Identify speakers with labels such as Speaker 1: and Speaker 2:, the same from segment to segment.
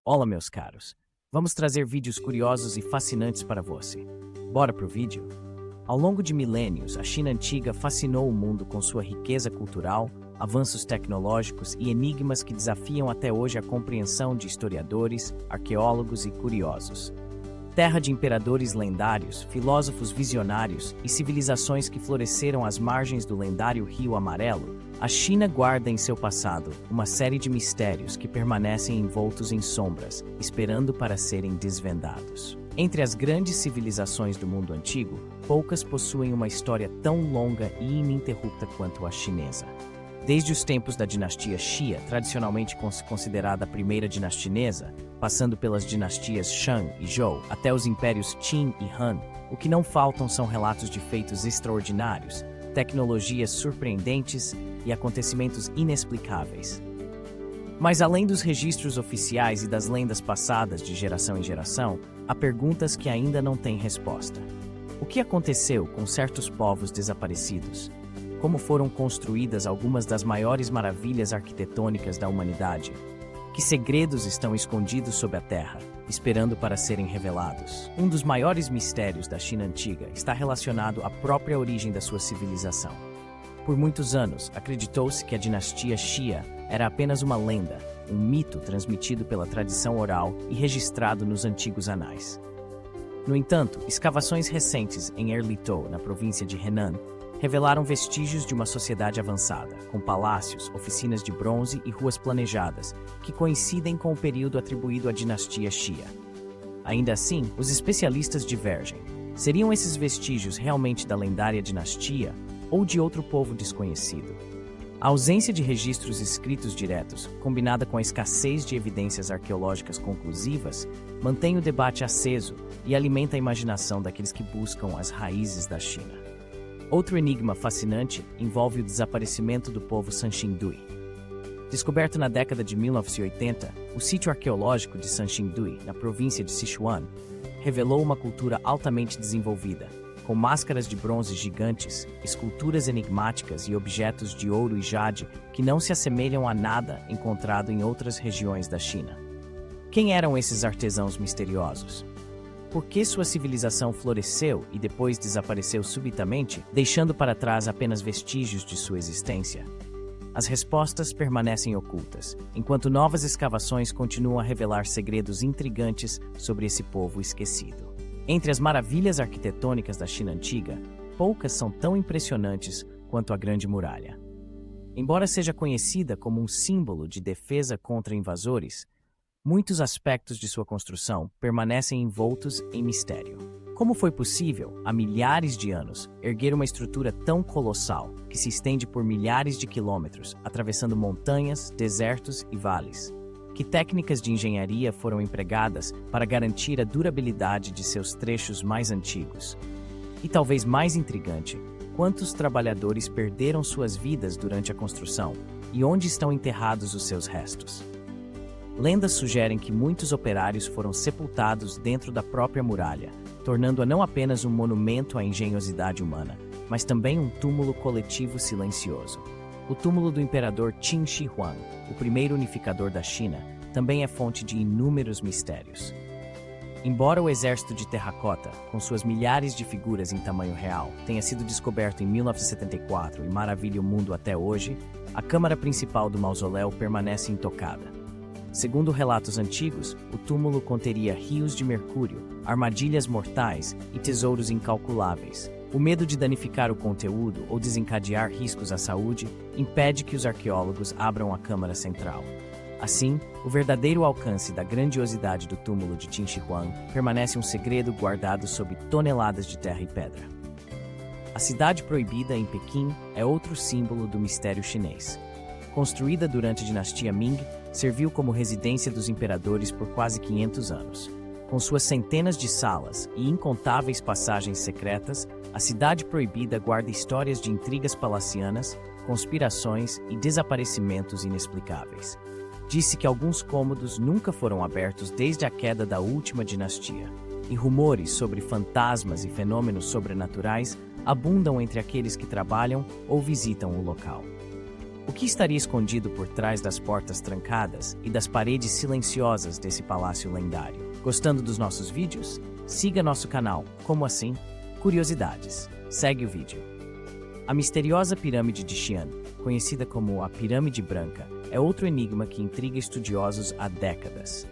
Speaker 1: Olá, meus caros. Vamos trazer vídeos curiosos e fascinantes para você. Bora pro vídeo? Ao longo de milênios, a China antiga fascinou o mundo com sua riqueza cultural, avanços tecnológicos e enigmas que desafiam até hoje a compreensão de historiadores, arqueólogos e curiosos. Terra de imperadores lendários, filósofos visionários e civilizações que floresceram às margens do lendário Rio Amarelo, a China guarda em seu passado uma série de mistérios que permanecem envoltos em sombras, esperando para serem desvendados. Entre as grandes civilizações do mundo antigo, poucas possuem uma história tão longa e ininterrupta quanto a chinesa. Desde os tempos da dinastia Xia, tradicionalmente considerada a primeira dinastia chinesa, passando pelas dinastias Shang e Zhou, até os impérios Qin e Han, o que não faltam são relatos de feitos extraordinários, tecnologias surpreendentes e acontecimentos inexplicáveis. Mas além dos registros oficiais e das lendas passadas de geração em geração, há perguntas que ainda não têm resposta. O que aconteceu com certos povos desaparecidos? Como foram construídas algumas das maiores maravilhas arquitetônicas da humanidade? Que segredos estão escondidos sob a terra, esperando para serem revelados? Um dos maiores mistérios da China antiga está relacionado à própria origem da sua civilização. Por muitos anos, acreditou-se que a dinastia Xia era apenas uma lenda, um mito transmitido pela tradição oral e registrado nos antigos anais. No entanto, escavações recentes em Erlitou, na província de Henan, revelaram vestígios de uma sociedade avançada, com palácios, oficinas de bronze e ruas planejadas, que coincidem com o período atribuído à dinastia Xia. Ainda assim, os especialistas divergem. Seriam esses vestígios realmente da lendária dinastia ou de outro povo desconhecido? A ausência de registros escritos diretos, combinada com a escassez de evidências arqueológicas conclusivas, mantém o debate aceso e alimenta a imaginação daqueles que buscam as raízes da China. Outro enigma fascinante envolve o desaparecimento do povo Sanxingdui. Descoberto na década de 1980, o sítio arqueológico de Sanxingdui, na província de Sichuan, revelou uma cultura altamente desenvolvida, com máscaras de bronze gigantes, esculturas enigmáticas e objetos de ouro e jade que não se assemelham a nada encontrado em outras regiões da China. Quem eram esses artesãos misteriosos? Por que sua civilização floresceu e depois desapareceu subitamente, deixando para trás apenas vestígios de sua existência? As respostas permanecem ocultas, enquanto novas escavações continuam a revelar segredos intrigantes sobre esse povo esquecido. Entre as maravilhas arquitetônicas da China antiga, poucas são tão impressionantes quanto a Grande Muralha. Embora seja conhecida como um símbolo de defesa contra invasores, muitos aspectos de sua construção permanecem envoltos em mistério. Como foi possível, há milhares de anos, erguer uma estrutura tão colossal que se estende por milhares de quilômetros, atravessando montanhas, desertos e vales? Que técnicas de engenharia foram empregadas para garantir a durabilidade de seus trechos mais antigos? E talvez mais intrigante, quantos trabalhadores perderam suas vidas durante a construção e onde estão enterrados os seus restos? Lendas sugerem que muitos operários foram sepultados dentro da própria muralha, tornando-a não apenas um monumento à engenhosidade humana, mas também um túmulo coletivo silencioso. O túmulo do imperador Qin Shi Huang, o primeiro unificador da China, também é fonte de inúmeros mistérios. Embora o exército de terracota, com suas milhares de figuras em tamanho real, tenha sido descoberto em 1974 e maravilha o mundo até hoje, a câmara principal do mausoléu permanece intocada. Segundo relatos antigos, o túmulo conteria rios de mercúrio, armadilhas mortais e tesouros incalculáveis. O medo de danificar o conteúdo ou desencadear riscos à saúde impede que os arqueólogos abram a câmara central. Assim, o verdadeiro alcance da grandiosidade do túmulo de Qin Shi Huang permanece um segredo guardado sob toneladas de terra e pedra. A Cidade Proibida, em Pequim, é outro símbolo do mistério chinês. Construída durante a dinastia Ming, serviu como residência dos imperadores por quase 500 anos. Com suas centenas de salas e incontáveis passagens secretas, a Cidade Proibida guarda histórias de intrigas palacianas, conspirações e desaparecimentos inexplicáveis. Disse que alguns cômodos nunca foram abertos desde a queda da última dinastia, e rumores sobre fantasmas e fenômenos sobrenaturais abundam entre aqueles que trabalham ou visitam o local. O que estaria escondido por trás das portas trancadas e das paredes silenciosas desse palácio lendário? Gostando dos nossos vídeos? Siga nosso canal. Como assim? Curiosidades. Segue o vídeo. A misteriosa pirâmide de Xi'an, conhecida como a Pirâmide Branca, é outro enigma que intriga estudiosos há décadas.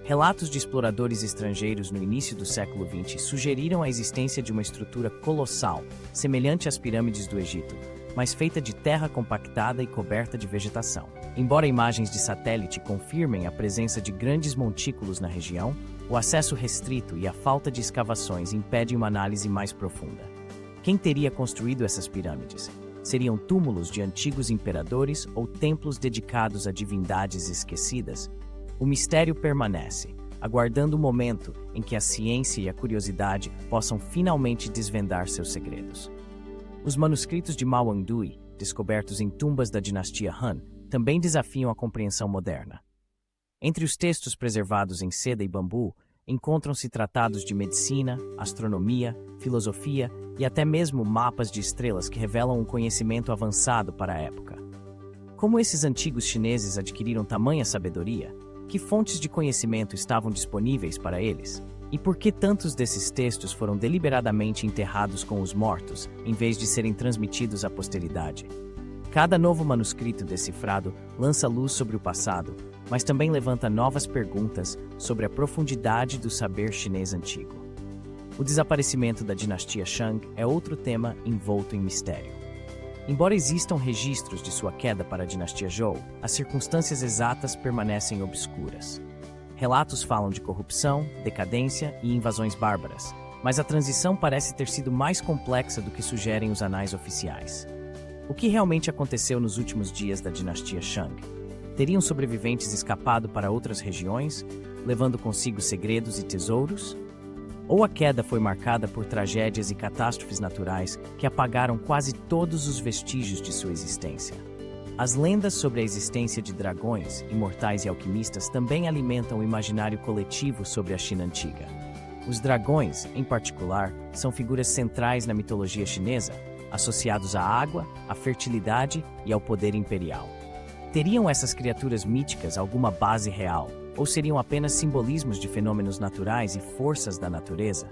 Speaker 1: Relatos de exploradores estrangeiros no início do século XX sugeriram a existência de uma estrutura colossal, semelhante às pirâmides do Egito, mas feita de terra compactada e coberta de vegetação. Embora imagens de satélite confirmem a presença de grandes montículos na região, o acesso restrito e a falta de escavações impedem uma análise mais profunda. Quem teria construído essas pirâmides? Seriam túmulos de antigos imperadores ou templos dedicados a divindades esquecidas? O mistério permanece, aguardando o momento em que a ciência e a curiosidade possam finalmente desvendar seus segredos. Os manuscritos de Mao Andui, descobertos em tumbas da dinastia Han, também desafiam a compreensão moderna. Entre os textos preservados em seda e bambu, encontram-se tratados de medicina, astronomia, filosofia e até mesmo mapas de estrelas que revelam um conhecimento avançado para a época. Como esses antigos chineses adquiriram tamanha sabedoria? Que fontes de conhecimento estavam disponíveis para eles? E por que tantos desses textos foram deliberadamente enterrados com os mortos, em vez de serem transmitidos à posteridade? Cada novo manuscrito decifrado lança luz sobre o passado, mas também levanta novas perguntas sobre a profundidade do saber chinês antigo. O desaparecimento da dinastia Shang é outro tema envolto em mistério. Embora existam registros de sua queda para a dinastia Zhou, as circunstâncias exatas permanecem obscuras. Relatos falam de corrupção, decadência e invasões bárbaras, mas a transição parece ter sido mais complexa do que sugerem os anais oficiais. O que realmente aconteceu nos últimos dias da dinastia Shang? Teriam sobreviventes escapado para outras regiões, levando consigo segredos e tesouros? Ou a queda foi marcada por tragédias e catástrofes naturais que apagaram quase todos os vestígios de sua existência? As lendas sobre a existência de dragões, imortais e alquimistas também alimentam o imaginário coletivo sobre a China antiga. Os dragões, em particular, são figuras centrais na mitologia chinesa, associados à água, à fertilidade e ao poder imperial. Teriam essas criaturas míticas alguma base real, ou seriam apenas simbolismos de fenômenos naturais e forças da natureza?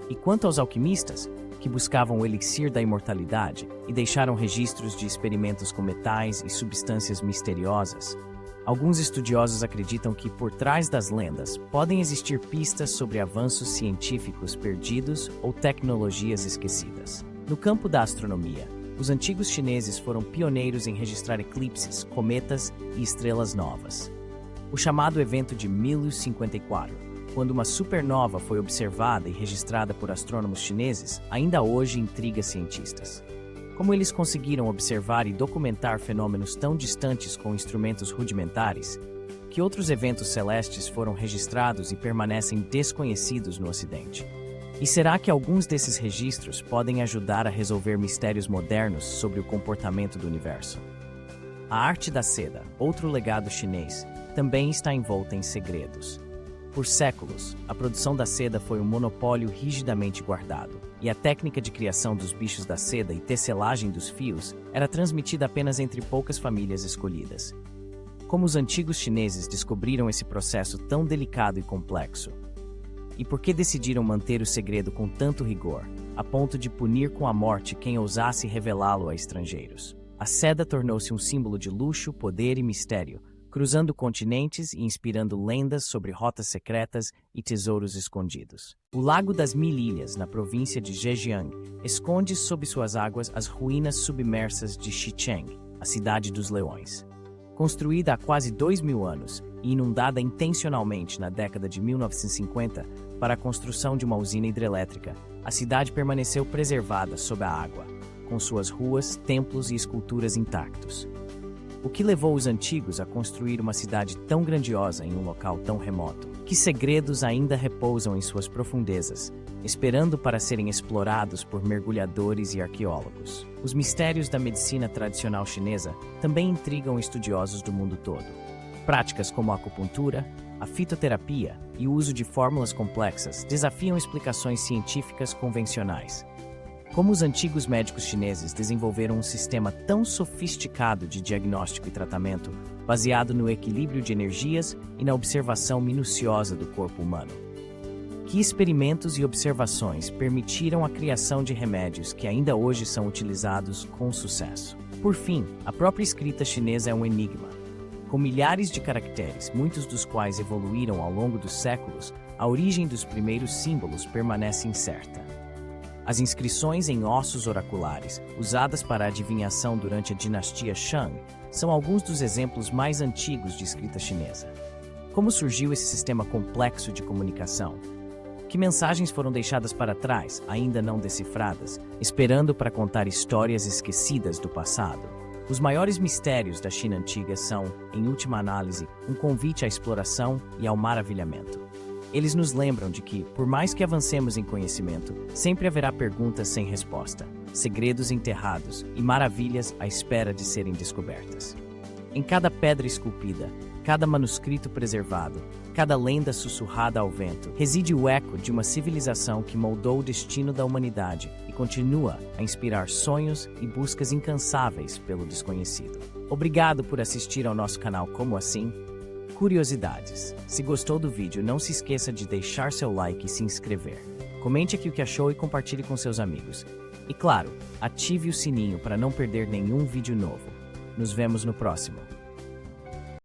Speaker 1: E quanto aos alquimistas, que buscavam o elixir da imortalidade e deixaram registros de experimentos com metais e substâncias misteriosas, alguns estudiosos acreditam que, por trás das lendas, podem existir pistas sobre avanços científicos perdidos ou tecnologias esquecidas. No campo da astronomia, os antigos chineses foram pioneiros em registrar eclipses, cometas e estrelas novas. O chamado evento de 1054, quando uma supernova foi observada e registrada por astrônomos chineses, ainda hoje intriga cientistas. Como eles conseguiram observar e documentar fenômenos tão distantes com instrumentos rudimentares? Que outros eventos celestes foram registrados e permanecem desconhecidos no Ocidente? E será que alguns desses registros podem ajudar a resolver mistérios modernos sobre o comportamento do universo? A arte da seda, outro legado chinês, também está envolta em segredos. Por séculos, a produção da seda foi um monopólio rigidamente guardado, e a técnica de criação dos bichos da seda e tecelagem dos fios era transmitida apenas entre poucas famílias escolhidas. Como os antigos chineses descobriram esse processo tão delicado e complexo? E por que decidiram manter o segredo com tanto rigor, a ponto de punir com a morte quem ousasse revelá-lo a estrangeiros? A seda tornou-se um símbolo de luxo, poder e mistério, cruzando continentes e inspirando lendas sobre rotas secretas e tesouros escondidos. O Lago das Mil Ilhas, na província de Zhejiang, esconde sob suas águas as ruínas submersas de Xicheng, a Cidade dos Leões. Construída há quase 2000 anos e inundada intencionalmente na década de 1950 para a construção de uma usina hidrelétrica, a cidade permaneceu preservada sob a água, com suas ruas, templos e esculturas intactos. O que levou os antigos a construir uma cidade tão grandiosa em um local tão remoto? Que segredos ainda repousam em suas profundezas, esperando para serem explorados por mergulhadores e arqueólogos? Os mistérios da medicina tradicional chinesa também intrigam estudiosos do mundo todo. Práticas como a acupuntura, a fitoterapia e o uso de fórmulas complexas desafiam explicações científicas convencionais. Como os antigos médicos chineses desenvolveram um sistema tão sofisticado de diagnóstico e tratamento, baseado no equilíbrio de energias e na observação minuciosa do corpo humano. Que experimentos e observações permitiram a criação de remédios que ainda hoje são utilizados com sucesso? Por fim, a própria escrita chinesa é um enigma. Com milhares de caracteres, muitos dos quais evoluíram ao longo dos séculos, a origem dos primeiros símbolos permanece incerta. As inscrições em ossos oraculares, usadas para a adivinhação durante a dinastia Shang, são alguns dos exemplos mais antigos de escrita chinesa. Como surgiu esse sistema complexo de comunicação? Que mensagens foram deixadas para trás, ainda não decifradas, esperando para contar histórias esquecidas do passado? Os maiores mistérios da China antiga são, em última análise, um convite à exploração e ao maravilhamento. Eles nos lembram de que, por mais que avancemos em conhecimento, sempre haverá perguntas sem resposta, segredos enterrados e maravilhas à espera de serem descobertas. Em cada pedra esculpida, cada manuscrito preservado, cada lenda sussurrada ao vento, reside o eco de uma civilização que moldou o destino da humanidade e continua a inspirar sonhos e buscas incansáveis pelo desconhecido. Obrigado por assistir ao nosso canal Como Assim? Curiosidades. Se gostou do vídeo, não se esqueça de deixar seu like e se inscrever. Comente aqui o que achou e compartilhe com seus amigos. E claro, ative o sininho para não perder nenhum vídeo novo. Nos vemos no próximo.